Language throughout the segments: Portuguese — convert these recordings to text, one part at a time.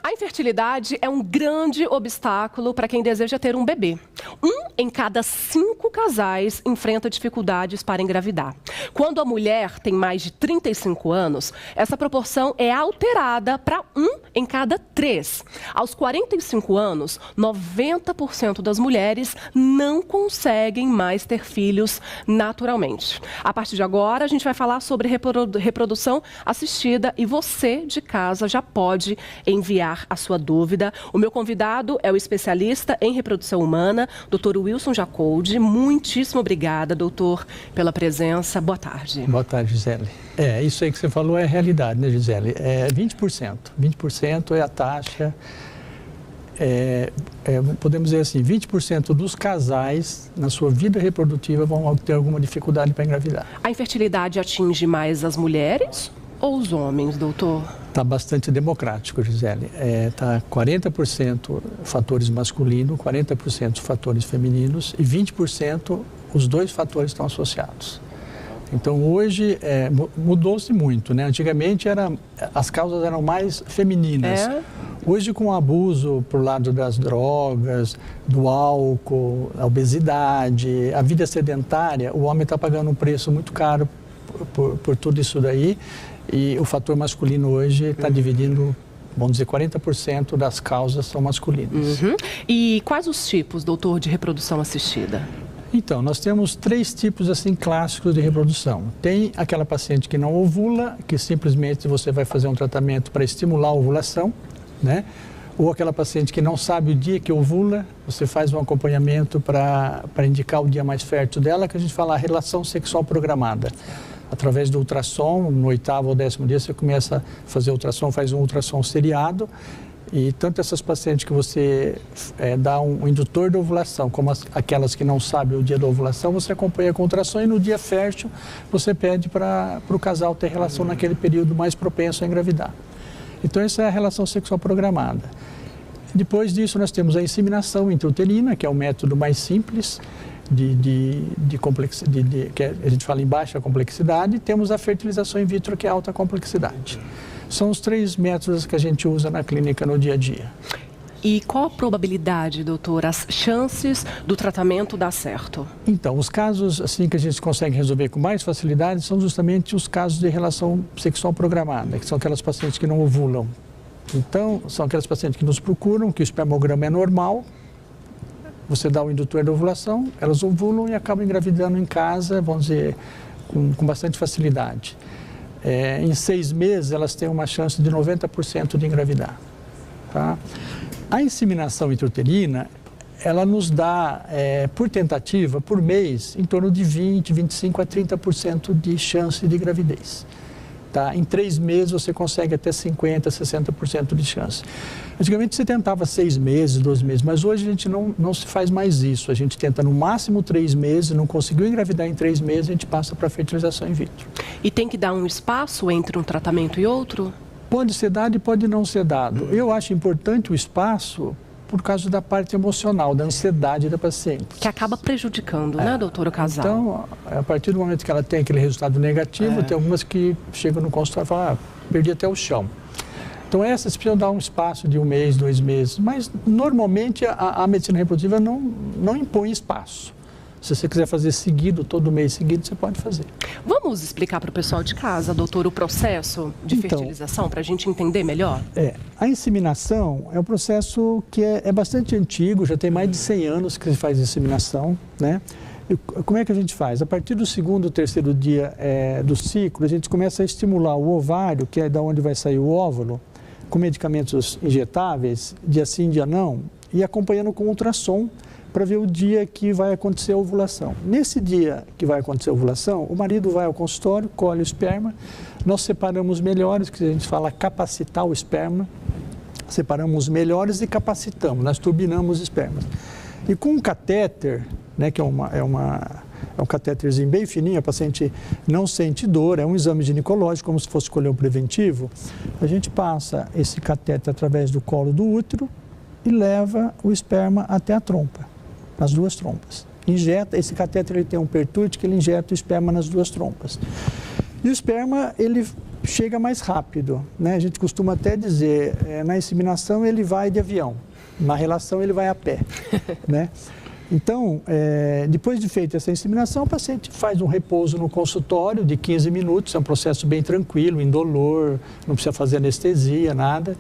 A infertilidade é um grande obstáculo para quem deseja ter um bebê. 1 em cada 5 casais enfrenta dificuldades para engravidar. Quando a mulher tem mais de 35 anos, essa proporção é alterada para 1 em cada 3. Aos 45 anos, 90% das mulheres não conseguem mais ter filhos naturalmente. A partir de agora, a gente vai falar sobre reprodução assistida e você de casa já pode enviar a sua dúvida. O meu convidado é o especialista em reprodução humana, Dr. Wilson Jacoldi. Muitíssimo obrigada, doutor, pela presença. Boa tarde. Boa tarde, Gisele. Isso aí que você falou é a realidade, né, Gisele? 20%. 20% é a taxa, podemos dizer assim, 20% dos casais na sua vida reprodutiva vão ter alguma dificuldade para engravidar. A infertilidade atinge mais as mulheres ou os homens, doutor? Está bastante democrático, Gisele. Está 40% fatores masculinos, 40% fatores femininos e 20% os dois fatores estão associados. Então, hoje, mudou-se muito, né? Antigamente, as causas eram mais femininas. Hoje, com o abuso por lado das drogas, do álcool, a obesidade, a vida sedentária, o homem está pagando um preço muito caro por tudo isso daí. E o fator masculino hoje está dividindo, vamos dizer, 40% das causas são masculinas. E quais os tipos, doutor, de reprodução assistida? Então, nós temos 3 tipos assim clássicos de reprodução. Tem aquela paciente que não ovula, que simplesmente você vai fazer um tratamento para estimular a ovulação, né? Ou aquela paciente que não sabe o dia que ovula, você faz um acompanhamento para indicar o dia mais fértil dela, que a gente fala a relação sexual programada. Através do ultrassom, no 8º ou 10º dia, você começa a fazer ultrassom, faz um ultrassom seriado. E tanto essas pacientes que você dá um indutor de ovulação, como aquelas que não sabem o dia da ovulação, você acompanha com ultrassom e no dia fértil você pede para o casal ter relação naquele período mais propenso a engravidar. Então, essa é a relação sexual programada. Depois disso, nós temos a inseminação intrauterina, que é o método mais simples, que a gente fala em baixa complexidade, e temos a fertilização in vitro, que é alta complexidade. São os 3 métodos que a gente usa na clínica no dia a dia. E qual a probabilidade, doutor, as chances do tratamento dar certo? Então, os casos assim que a gente consegue resolver com mais facilidade são justamente os casos de relação sexual programada, que são aquelas pacientes que não ovulam. Então, são aquelas pacientes que nos procuram, que o espermograma é normal, você dá o indutor da ovulação, elas ovulam e acabam engravidando em casa, vamos dizer, com bastante facilidade. Em 6 meses, elas têm uma chance de 90% de engravidar. Tá? A inseminação intrauterina, ela nos dá, por tentativa, por mês, em torno de 20, 25 a 30% de chance de gravidez. Tá? Em 3 meses, você consegue até 50, 60% de chance. Antigamente, você tentava 6 meses, 12 meses, mas hoje a gente não se faz mais isso. A gente tenta no máximo 3 meses, não conseguiu engravidar em 3 meses, a gente passa para a fertilização in vitro. E tem que dar um espaço entre um tratamento e outro? Pode ser dado e pode não ser dado. Eu acho importante o espaço por causa da parte emocional, da ansiedade da paciente. Que acaba prejudicando, né, doutor, o casal? Então, a partir do momento que ela tem aquele resultado negativo, tem algumas que chegam no consultório e falam, perdi até o chão. Então, essas precisam dar um espaço de 1 mês, 2 meses. Mas, normalmente, a medicina reprodutiva não impõe espaço. Se você quiser fazer seguido, todo mês seguido, você pode fazer. Vamos explicar para o pessoal de casa, doutor, o processo de fertilização, para a gente entender melhor? A inseminação é um processo que é bastante antigo, já tem mais de 100 anos que se faz inseminação, né? E como é que a gente faz? A partir do 2º ou 3º dia do ciclo, a gente começa a estimular o ovário, que é da onde vai sair o óvulo, com medicamentos injetáveis, dia sim, dia não, e acompanhando com ultrassom, para ver o dia que vai acontecer a ovulação. Nesse dia que vai acontecer a ovulação, o marido vai ao consultório, colhe o esperma, nós separamos os melhores, que a gente fala capacitar o esperma, separamos os melhores e capacitamos, nós turbinamos os espermas. E com um catéter, né, que é um catéterzinho bem fininho, a paciente não sente dor, é um exame ginecológico, como se fosse escolher um preventivo, a gente passa esse catéter através do colo do útero e leva o esperma até a trompa, nas 2 trompas. Injeta, esse catéter ele tem um pertute que ele injeta o esperma nas 2 trompas. E o esperma, ele chega mais rápido, né? A gente costuma até dizer, na inseminação ele vai de avião, na relação ele vai a pé, né? Então, depois de feita essa inseminação, o paciente faz um repouso no consultório de 15 minutos, é um processo bem tranquilo, indolor, não precisa fazer anestesia, nada.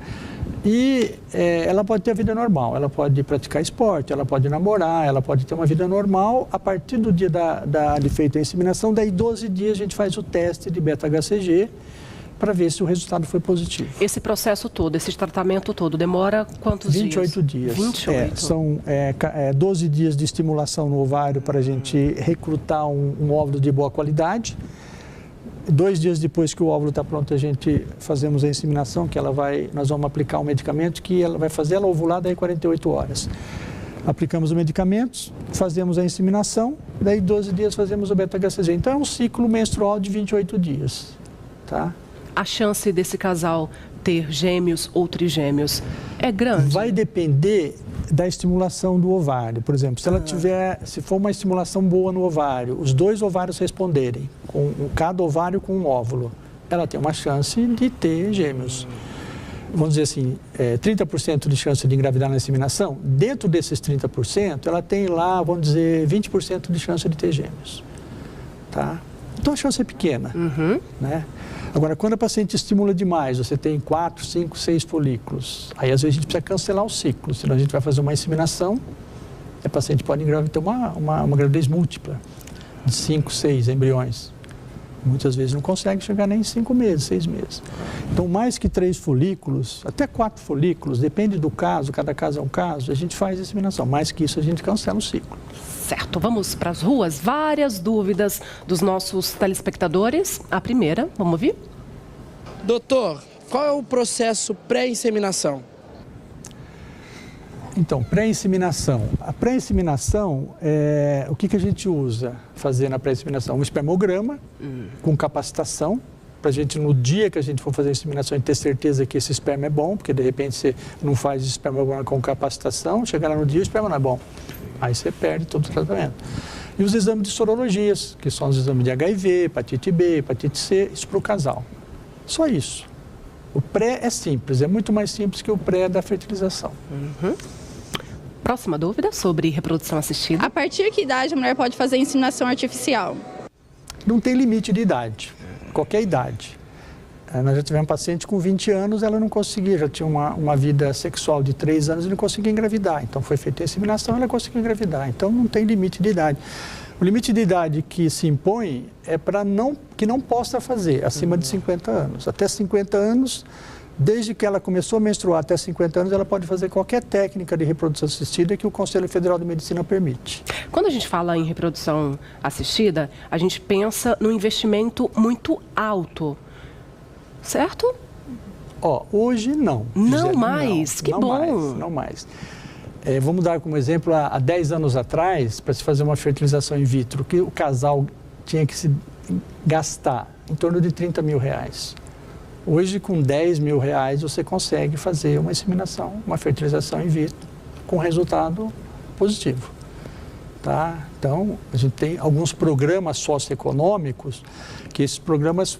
E ela pode ter a vida normal, ela pode praticar esporte, ela pode namorar, ela pode ter uma vida normal. A partir do dia de feita a inseminação, daí 12 dias a gente faz o teste de beta-HCG para ver se o resultado foi positivo. Esse processo todo, esse tratamento todo, demora quantos 28 dias? 28. São 12 dias de estimulação no ovário para a gente recrutar um óvulo de boa qualidade. 2 dias depois que o óvulo está pronto, a gente fazemos a inseminação, que nós vamos aplicar um medicamento que ela vai fazer ela ovular daí 48 horas. Aplicamos os medicamentos, fazemos a inseminação, daí 12 dias fazemos o beta-HCG. Então é um ciclo menstrual de 28 dias, tá? A chance desse casal ter gêmeos ou trigêmeos é grande? Vai depender da estimulação do ovário. Por exemplo, se for uma estimulação boa no ovário, os 2 ovários responderem, cada ovário com um óvulo, ela tem uma chance de ter gêmeos. Vamos dizer assim, 30% de chance de engravidar na inseminação. Dentro desses 30%, ela tem lá, vamos dizer, 20% de chance de ter gêmeos. Tá? Então a chance é pequena, né? Agora, quando a paciente estimula demais, você tem 4, 5, 6 folículos, aí às vezes a gente precisa cancelar o ciclo, senão a gente vai fazer uma inseminação, a paciente pode ter uma gravidez múltipla, de 5, 6 embriões. Muitas vezes não consegue chegar nem em 5 meses, 6 meses. Então, mais que 3 folículos, até 4 folículos, depende do caso, cada caso é um caso, a gente faz a inseminação. Mais que isso, a gente cancela o ciclo. Certo, vamos para as ruas. Várias dúvidas dos nossos telespectadores. A primeira, vamos ouvir? Doutor, qual é o processo pré-inseminação? Então, pré-inseminação. A pré-inseminação, o que a gente usa fazer na pré-inseminação? Um espermograma com capacitação, para a gente, no dia que a gente for fazer a inseminação, ter certeza que esse esperma é bom, porque de repente você não faz espermograma com capacitação, chega lá no dia e o esperma não é bom. Aí você perde todo o tratamento. E os exames de sorologias, que são os exames de HIV, hepatite B, hepatite C, isso para o casal. Só isso. O pré é simples, é muito mais simples que o pré da fertilização. Próxima dúvida sobre reprodução assistida. A partir de que idade a mulher pode fazer inseminação artificial? Não tem limite de idade, qualquer idade. Nós já tivemos um paciente com 20 anos, ela não conseguia, já tinha uma vida sexual de 3 anos e não conseguia engravidar. Então foi feita a inseminação, ela conseguiu engravidar. Então não tem limite de idade. O limite de idade que se impõe é para que não possa fazer, acima de 50 anos. Até 50 anos, desde que ela começou a menstruar até 50 anos, ela pode fazer qualquer técnica de reprodução assistida que o Conselho Federal de Medicina permite. Quando a gente fala em reprodução assistida, a gente pensa num investimento muito alto, certo? Hoje não. Não mais? Não, que não bom. Não mais. Vamos dar como exemplo, há 10 anos atrás, para se fazer uma fertilização in vitro, que o casal tinha que se gastar em torno de 30 mil reais. Hoje, com 10 mil reais, você consegue fazer uma inseminação, uma fertilização in vitro, com resultado positivo. Tá? Então, a gente tem alguns programas socioeconômicos, que esses programas,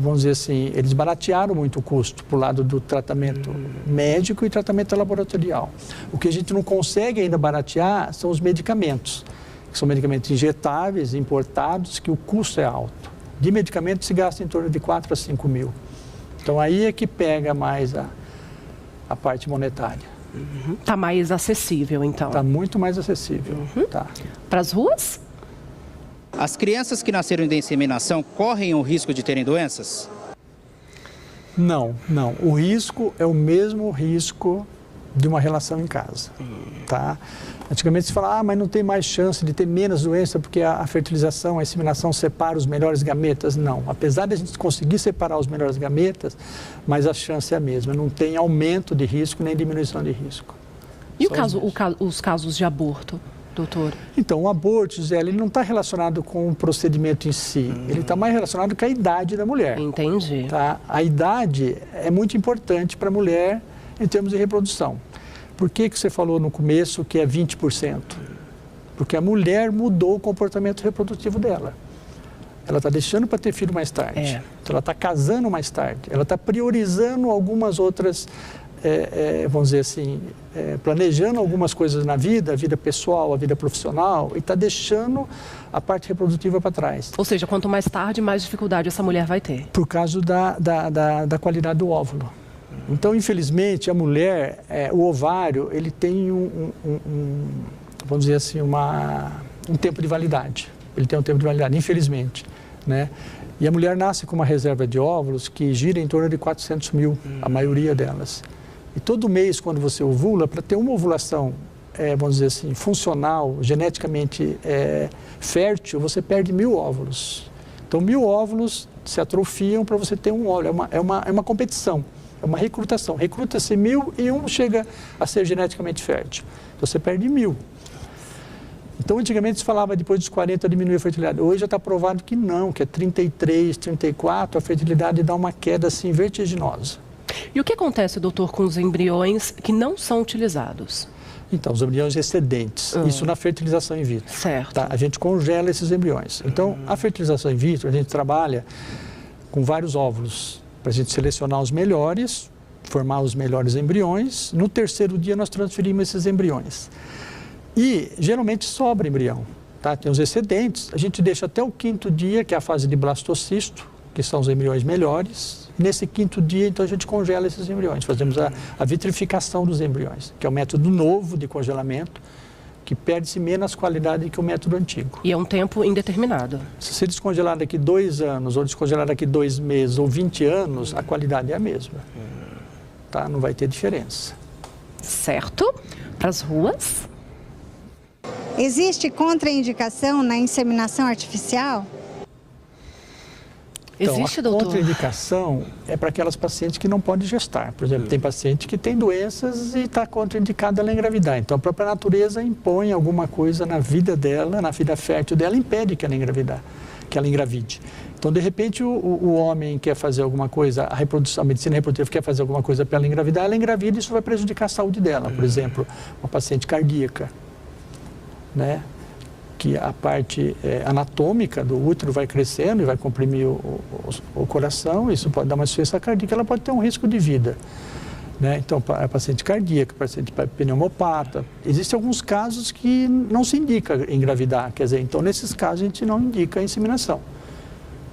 vamos dizer assim, eles baratearam muito o custo para o lado do tratamento médico e tratamento laboratorial. O que a gente não consegue ainda baratear são os medicamentos, que são medicamentos injetáveis, importados, que o custo é alto. De medicamento se gasta em torno de 4 a 5 mil. Então, aí é que pega mais a parte monetária. Está mais acessível, então. Está muito mais acessível. Tá. Para as ruas? As crianças que nasceram de inseminação correm o risco de terem doenças? Não. O risco é o mesmo risco de uma relação em casa. Tá? Antigamente se fala, mas não tem mais chance de ter menos doença porque a fertilização, a inseminação separa os melhores gametas. Não. Apesar de a gente conseguir separar os melhores gametas, mas a chance é a mesma. Não tem aumento de risco nem diminuição de risco. E os casos de aborto, doutor? Então, o aborto, Gisele, ele não está relacionado com o procedimento em si. Ele está mais relacionado com a idade da mulher. Entendi. Tá? A idade é muito importante para a mulher em termos de reprodução. Por que você falou no começo que é 20%? Porque a mulher mudou o comportamento reprodutivo dela. Ela está deixando para ter filho mais tarde. Então, ela está casando mais tarde, ela está priorizando algumas outras, vamos dizer assim, planejando algumas coisas na vida, a vida pessoal, a vida profissional, e está deixando a parte reprodutiva para trás. Ou seja, quanto mais tarde, mais dificuldade essa mulher vai ter. Por causa da qualidade do óvulo. Então, infelizmente, a mulher, o ovário, ele tem vamos dizer assim, um tempo de validade. Ele tem um tempo de validade, infelizmente, né? E a mulher nasce com uma reserva de óvulos que gira em torno de 400 mil, a maioria delas. E todo mês, quando você ovula, para ter uma ovulação, vamos dizer assim, funcional, geneticamente fértil, você perde 1000 óvulos. Então, 1000 óvulos se atrofiam para você ter um óvulo. É uma competição, é uma recrutação. Recruta-se 1000 e um chega a ser geneticamente fértil. Então, você perde 1000. Então, antigamente se falava depois dos 40 diminuir a fertilidade. Hoje já está provado que não, que é 33, 34, a fertilidade dá uma queda assim vertiginosa. E o que acontece, doutor, com os embriões que não são utilizados? Então, os embriões excedentes, isso na fertilização in vitro. Certo. Tá? A gente congela esses embriões. Então, a fertilização in vitro, a gente trabalha com vários óvulos, para a gente selecionar os melhores, formar os melhores embriões. No terceiro dia, nós transferimos esses embriões. E, geralmente, sobra embrião. Tá? Tem os excedentes, a gente deixa até o 5º dia, que é a fase de blastocisto, que são os embriões melhores. Nesse 5º dia, então, a gente congela esses embriões. Fazemos a vitrificação dos embriões, que é um método novo de congelamento, que perde-se menos qualidade que o método antigo. E é um tempo indeterminado. Se você descongelar daqui 2 anos, ou descongelar daqui 2 meses, ou 20 anos, a qualidade é a mesma. Tá? Não vai ter diferença. Certo. Para as ruas. Existe contraindicação na inseminação artificial? Então, Existe, a doutor? contraindicação é para aquelas pacientes que não podem gestar. Por exemplo, tem paciente que tem doenças e está contraindicada ela engravidar. Então, a própria natureza impõe alguma coisa na vida dela, na vida fértil dela, impede que ela engravide. Então, de repente, o homem quer fazer alguma coisa, a medicina reprodutiva quer fazer alguma coisa para ela engravidar, ela engravida e isso vai prejudicar a saúde dela. Por exemplo, uma paciente cardíaca, né? Que a parte anatômica do útero vai crescendo e vai comprimir o coração, isso pode dar uma insuficiência cardíaca, ela pode ter um risco de vida. Né? Então, a paciente cardíaca, paciente pneumopata, existem alguns casos que não se indica engravidar, quer dizer, então nesses casos a gente não indica a inseminação.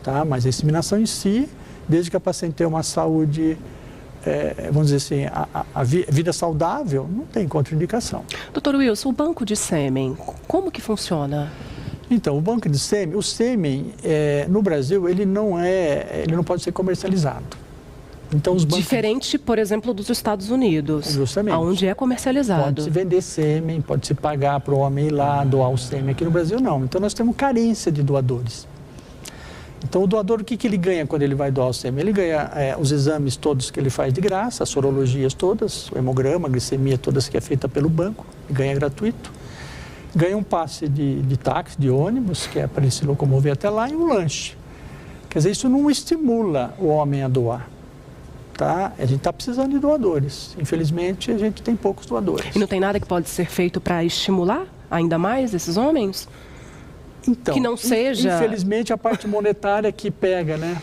Tá? Mas a inseminação em si, desde que a paciente tenha uma saúde, vamos dizer assim, a vida saudável, não tem contraindicação. Doutor Wilson, o banco de sêmen, como que funciona? Então, o banco de sêmen, o sêmen, no Brasil, ele não pode ser comercializado. Então, os bancos... Diferente, por exemplo, dos Estados Unidos, justamente, onde é comercializado. Pode-se vender sêmen, pode-se pagar para o homem ir lá doar o sêmen. Aqui no Brasil, não. Então, nós temos carência de doadores. Então, o doador, o que ele ganha quando ele vai doar o sêmen? Ele ganha os exames todos que ele faz de graça, as sorologias todas, o hemograma, a glicemia todas que é feita pelo banco, ganha gratuito. Ganha um passe de táxi, de ônibus, que é para ele se locomover até lá, e um lanche. Quer dizer, isso não estimula o homem a doar. Tá? A gente está precisando de doadores. Infelizmente, a gente tem poucos doadores. E não tem nada que pode ser feito para estimular ainda mais esses homens? Então, que não seja... Infelizmente, a parte monetária que pega, né?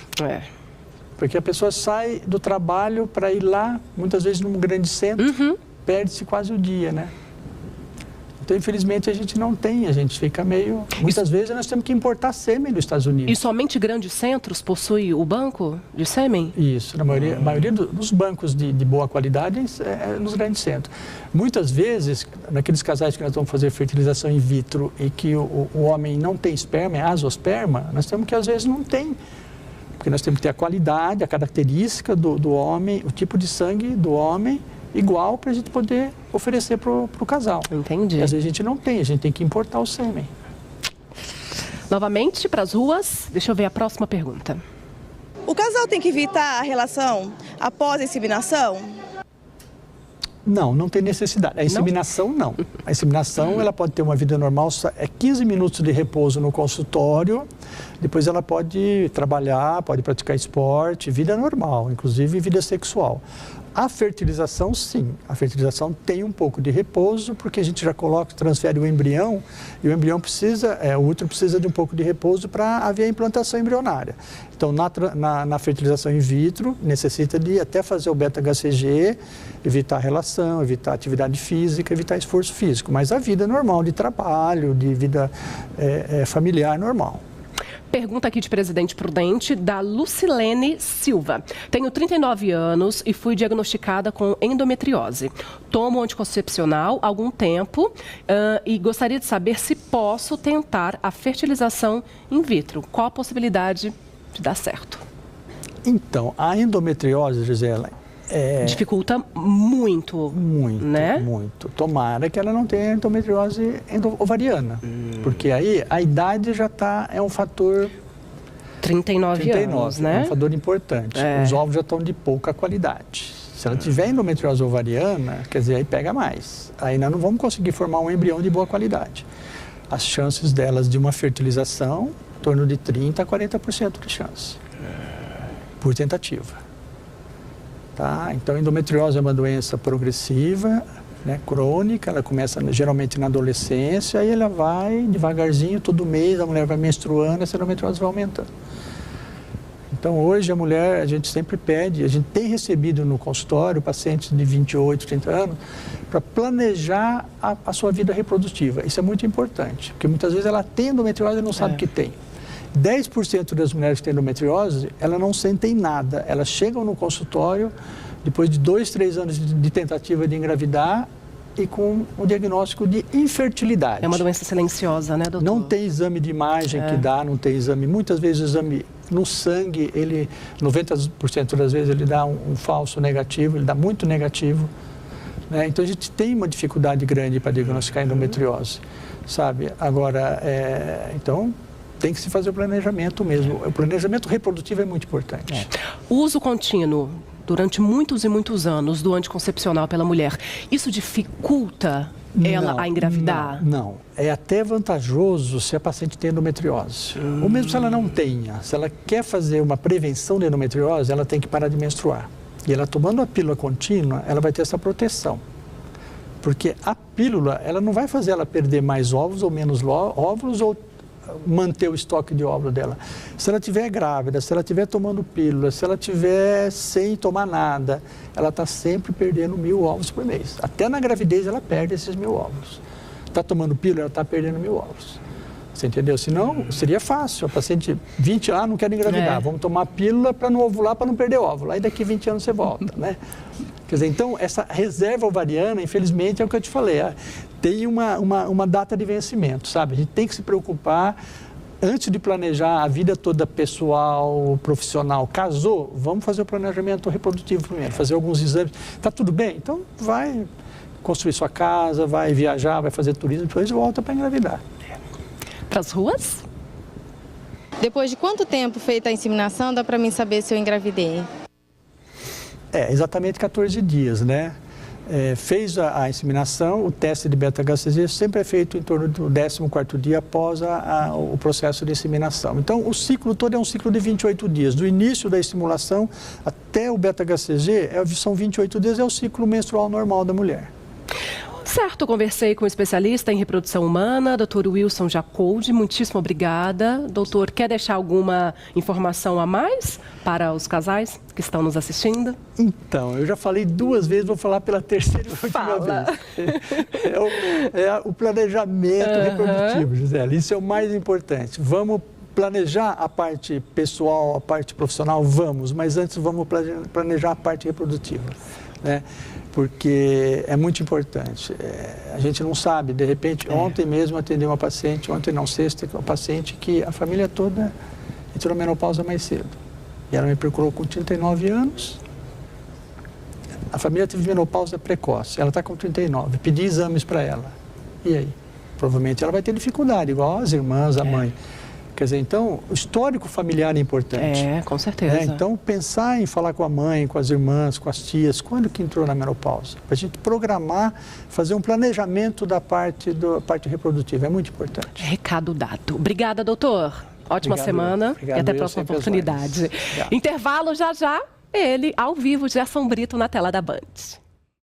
Porque a pessoa sai do trabalho para ir lá, muitas vezes num grande centro, perde-se quase o dia, né? Então, infelizmente, a gente não tem, a gente fica meio... Muitas vezes nós temos que importar sêmen dos Estados Unidos. E somente grandes centros possuem o banco de sêmen? Isso, a maioria dos bancos de boa qualidade é nos grandes centros. Muitas vezes, naqueles casais que nós vamos fazer fertilização in vitro e que o homem não tem esperma, é azoosperma, nós temos que às vezes não tem. Porque nós temos que ter a qualidade, a característica do homem, o tipo de sangue do homem, igual para a gente poder oferecer para o casal. Entendi. E às vezes a gente tem que importar o sêmen. Novamente, para as ruas, deixa eu ver a próxima pergunta. O casal tem que evitar a relação após a inseminação? Não tem necessidade. A inseminação, não. A inseminação, ela pode ter uma vida normal, 15 minutos de repouso no consultório, depois ela pode trabalhar, pode praticar esporte, vida normal, inclusive vida sexual. A fertilização, sim. A fertilização tem um pouco de repouso, porque a gente já transfere o embrião, e o embrião o útero precisa de um pouco de repouso para haver a implantação embrionária. Então, na fertilização in vitro, necessita de até fazer o beta-HCG, evitar relação, evitar atividade física, evitar esforço físico. Mas a vida normal de trabalho, de vida familiar normal. Pergunta aqui de Presidente Prudente, da Lucilene Silva. Tenho 39 anos e fui diagnosticada com endometriose. Tomo anticoncepcional há algum tempo e gostaria de saber se posso tentar a fertilização in vitro. Qual a possibilidade de dar certo? Então, a endometriose, Gisela, dificulta muito, né? Muito. Tomara que ela não tenha endometriose ovariana, porque aí a idade já é um fator... 39 anos, né? É um fator importante. Os ovos já estão de pouca qualidade. Se ela tiver endometriose ovariana, quer dizer, aí pega mais. Aí nós não vamos conseguir formar um embrião de boa qualidade. As chances delas de uma fertilização, em torno de 30% a 40% de chance, por tentativa. Tá? Então, a endometriose é uma doença progressiva, né, crônica, ela começa geralmente na adolescência, e ela vai devagarzinho, todo mês a mulher vai menstruando, essa endometriose vai aumentando. Então, hoje a gente sempre pede, a gente tem recebido no consultório pacientes de 28, 30 anos, para planejar a sua vida reprodutiva. Isso é muito importante, porque muitas vezes ela tem endometriose e não sabe que tem. 10% das mulheres que têm endometriose, elas não sentem nada. Elas chegam no consultório, depois de 2, 3 anos de tentativa de engravidar, e com o diagnóstico de infertilidade. É uma doença silenciosa, né, doutor? Não tem exame de imagem que dá, não tem exame. Muitas vezes o exame no sangue, 90% das vezes ele dá um falso negativo, ele dá muito negativo. Né? Então a gente tem uma dificuldade grande para diagnosticar endometriose, sabe? Agora, então... tem que se fazer o planejamento mesmo. O planejamento reprodutivo é muito importante. O uso contínuo, durante muitos e muitos anos, do anticoncepcional pela mulher, isso dificulta ela a engravidar? Não. É até vantajoso se a paciente tem endometriose. Ou mesmo se ela não tenha. Se ela quer fazer uma prevenção de endometriose, ela tem que parar de menstruar. E ela tomando a pílula contínua, ela vai ter essa proteção. Porque a pílula, ela não vai fazer ela perder mais óvulos ou menos óvulos, ou manter o estoque de óvulo dela. Se ela estiver grávida, se ela estiver tomando pílula, se ela estiver sem tomar nada, ela está sempre perdendo 1.000 óvulos por mês. Até na gravidez ela perde esses 1.000 óvulos. Está tomando pílula, ela está perdendo 1.000 óvulos. Você entendeu? Senão, seria fácil. A paciente, 20 anos, não quer engravidar. Vamos tomar pílula para não ovular, para não perder óvulo. Aí daqui 20 anos você volta, né? Quer dizer, então, essa reserva ovariana, infelizmente, é o que eu te falei. Tem uma data de vencimento, sabe? A gente tem que se preocupar, antes de planejar a vida toda pessoal, profissional. Casou, vamos fazer o planejamento reprodutivo primeiro, fazer alguns exames. Está tudo bem? Então, vai construir sua casa, vai viajar, vai fazer turismo, depois volta para engravidar. Para as ruas? Depois de quanto tempo feita a inseminação, dá para mim saber se eu engravidei? Exatamente 14 dias, né? Fez a inseminação, o teste de beta-HCG sempre é feito em torno do 14º dia após o processo de inseminação. Então, o ciclo todo é um ciclo de 28 dias. Do início da estimulação até o beta-HCG, são 28 dias, é o ciclo menstrual normal da mulher. Certo, conversei com um especialista em reprodução humana, Dr. Wilson Jacoldi, muitíssimo obrigada. Doutor, quer deixar alguma informação a mais para os casais que estão nos assistindo? Então, eu já falei 2 vezes, vou falar pela terceira e última vez. O planejamento reprodutivo, Gisele, isso é o mais importante. Vamos planejar a parte pessoal, a parte profissional, vamos, mas antes vamos planejar a parte reprodutiva, né? Porque é muito importante. A gente não sabe, de repente, ontem mesmo atendi uma paciente, ontem não, sexta, uma paciente que a família toda entrou na menopausa mais cedo. E ela me procurou com 39 anos, a família teve menopausa precoce, ela está com 39, pedi exames para ela. E aí? Provavelmente ela vai ter dificuldade, igual as irmãs, a mãe. Quer dizer, então, o histórico familiar é importante. Com certeza. Então, pensar em falar com a mãe, com as irmãs, com as tias, quando que entrou na menopausa? Para a gente programar, fazer um planejamento da parte reprodutiva, é muito importante. Recado dado. Obrigada, doutor. Ótima semana e até a próxima oportunidade. Intervalo já. Ele, ao vivo, Gerson Brito, na tela da Band.